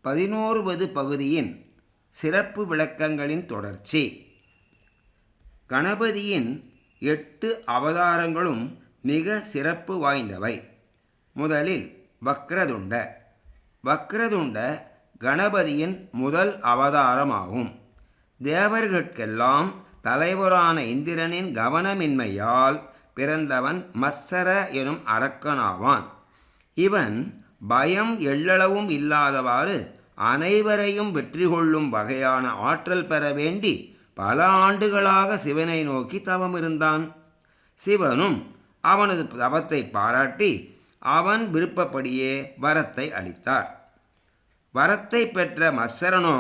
11வது பகுதியின் சிறப்பு விளக்கங்களின் தொடர்ச்சி. கணபதியின் 8 அவதாரங்களும் மிக சிறப்பு வாய்ந்தவை. முதலில் வக்ரதுண்ட. வக்ரதுண்ட கணபதியின் முதல் அவதாரமாகும். தேவர்கட்கெல்லாம் தலைவரான இந்திரனின் கவனமின்மையால் பிறந்தவன் மத்சர எனும் அரக்கனாவான். இவன் பயம் எள்ளளவும் இல்லாதவாறு அனைவரையும் வெற்றி கொள்ளும் வகையான ஆற்றல் பெற வேண்டி பல ஆண்டுகளாக சிவனை நோக்கி தவமிருந்தான். சிவனும் அவனது தவத்தை பாராட்டி அவன் விருப்பப்படியே வரத்தை அளித்தார். வரத்தை பெற்ற மத்சரனோ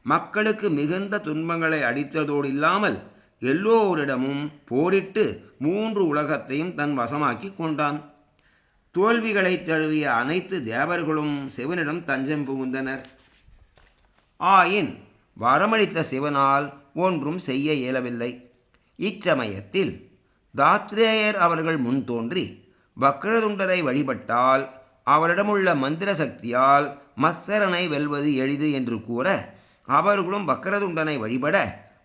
மக்களுக்கு மிகுந்த துன்பங்களை அளித்ததோடு இல்லாமல் எல்லோரிடமும் போரிட்டு 3 உலகத்தையும் தன் வசமாக்கி கொண்டான். தோல்விகளை தழுவிய அனைத்து தேவர்களும் சிவனிடம் தஞ்சம் புகுந்தனர். ஆயின் வரமளித்த சிவனால் ஒன்றும் செய்ய இயலவில்லை. இச்சமயத்தில் தாத்ரேயர் அவர்கள் முன் தோன்றி வக்ரதுண்டரை வழிபட்டால் அவரிடமுள்ள மந்திர சக்தியால் மத்சரனை வெல்வது எளிது என்று கூற, அவர்களும் வக்ரதுண்டனை வழிபட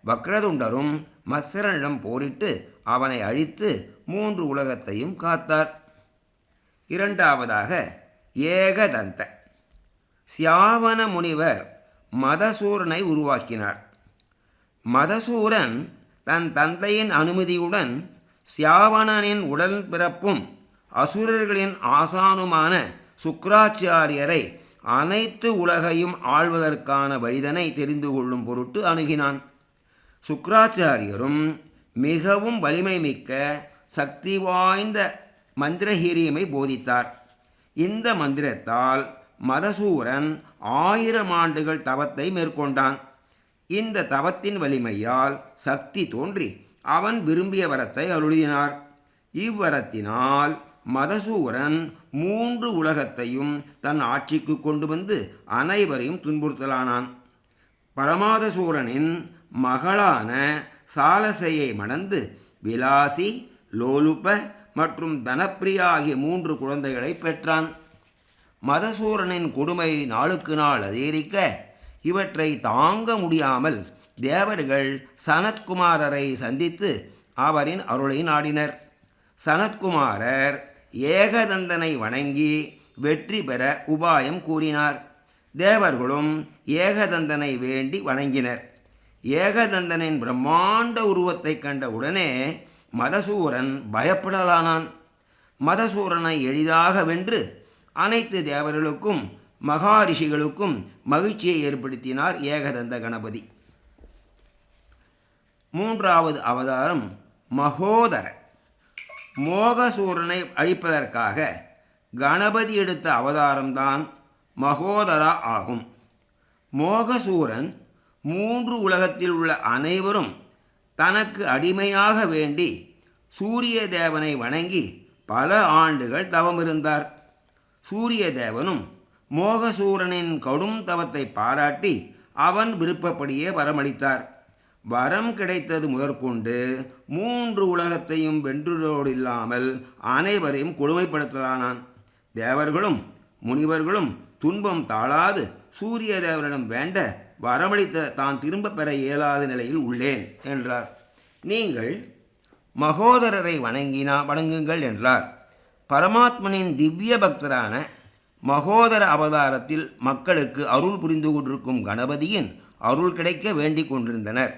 வக்ரதுண்டரும் மத்சரனிடம் போரிட்டு அவனை அழித்து 3 உலகத்தையும் காத்தார். இரண்டாவதாக ஏகதந்த. சியாவன முனிவர் மதசூரனை உருவாக்கினார். மதசூரன் தன் தந்தையின் அனுமதியுடன் சியாவனனின் உடன்பிறப்பும் அசுரர்களின் ஆசானுமான சுக்ராச்சாரியரை அனைத்து உலகையும் ஆள்வதற்கான வழிதனை தெரிந்து கொள்ளும் பொருட்டு அணுகினான். சுக்ராச்சாரியரும் மிகவும் வலிமை மிக்க சக்தி வாய்ந்த மந்திரஹீரியமை போதித்தார். இந்த மந்திரத்தால் மதசூரன் 1000 ஆண்டுகள் தவத்தை மேற்கொண்டான். இந்த தவத்தின் வலிமையால் சக்தி தோன்றி அவன் விரும்பிய வரத்தை அருளினார். இவ்வரத்தினால் மதசூரன் 3 உலகத்தையும் தன் ஆட்சிக்கு கொண்டு வந்து அனைவரையும் துன்புறுத்தலானான். பரமாதசூரனின் மகளான சாலசையை மணந்து விலாசி, லோலுப மற்றும் தனப்பிரியா ஆகிய 3 குழந்தைகளை பெற்றான். மதசூரனின் கொடுமை நாளுக்கு நாள் அதிகரிக்க இவற்றை தாங்க முடியாமல் தேவர்கள் சனத்குமாரரை சந்தித்து அவரின் அருளை நாடினர். சனத்குமாரர் ஏகதந்தனை வணங்கி வெற்றி பெற உபாயம் கூறினார். தேவர்களும் ஏகதந்தனை வேண்டி வணங்கினர். ஏகதந்தனின் பிரம்மாண்ட உருவத்தை கண்ட உடனே மதசூரன் பயப்படலானான். மதசூரனை எளிதாக வென்று அனைத்து தேவர்களுக்கும் மகாரிஷிகளுக்கும் மகிழ்ச்சியை ஏற்படுத்தினார் ஏகதந்த கணபதி. மூன்றாவது அவதாரம் மகோதர. மோகசூரனை அழிப்பதற்காக கணபதி எடுத்த அவதாரம்தான் மகோதரா ஆகும். மோகசூரன் 3 உலகத்தில் உள்ள அனைவரும் தனக்கு அடிமையாக வேண்டி சூரிய தேவனை வணங்கி பல ஆண்டுகள் தவமிருந்தார். சூரிய தேவனும் மோகசூரனின் கடும் தவத்தை பாராட்டி அவன் விருப்பப்படியே வரமளித்தார். வரம் கிடைத்தது முதற்கொண்டு 3 உலகத்தையும் வென்றதோடு இல்லாமல் அனைவரையும் கொடுமைப்படுத்தலானான். தேவர்களும் முனிவர்களும் துன்பம் தாழாது சூரிய தேவனிடம் வேண்ட வரமளித்த தான் திரும்ப பெற இயலாத நிலையில் உள்ளேன் என்றார். நீங்கள் மகோதரரை வணங்குங்கள் என்றார். பரமாத்மனின் திவ்ய பக்தரான மகோதர அவதாரத்தில் மக்களுக்கு அருள் புரிந்து கொண்டிருக்கும் கணபதியின் அருள் கிடைக்க வேண்டிக் கொண்டிருந்தனர்.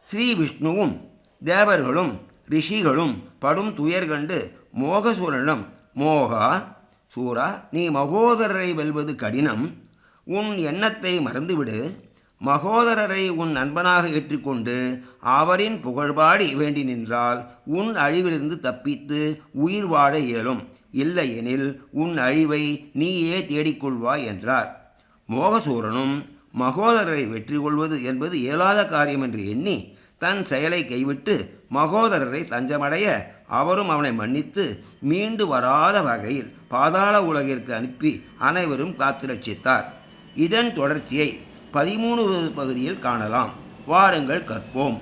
ஸ்ரீ விஷ்ணுவும் தேவர்களும் ரிஷிகளும் படும் துயர் கண்டு மோகசூரனிடம், மோகா சூரா, நீ மகோதரரை வெல்வது கடினம். உன் எண்ணத்தை மறந்துவிடு. மகோதரரை உன் நண்பனாக ஏற்றுக்கொண்டு அவரின் புகழ்பாடி வேண்டி நின்றால் உன் அழிவிலிருந்து தப்பித்து உயிர் வாழ இயலும். இல்லையெனில் உன் அழிவை நீயே தேடிக்கொள்வாய் என்றார். மோகசூரனும் மகோதரரை வெற்றி கொள்வது என்பது இயலாத காரியம் என்று எண்ணி தன் செயலை கைவிட்டு மகோதரரை தஞ்சமடைய அவரும் அவனை மன்னித்து மீண்டு வராத வகையில் பாதாள உலகிற்கு அனுப்பி அனைவரும் காத்து ரட்சித்தார். இதன் தொடர்ச்சியை 13வது பகுதியில் காணலாம். வாருங்கள் கற்போம்.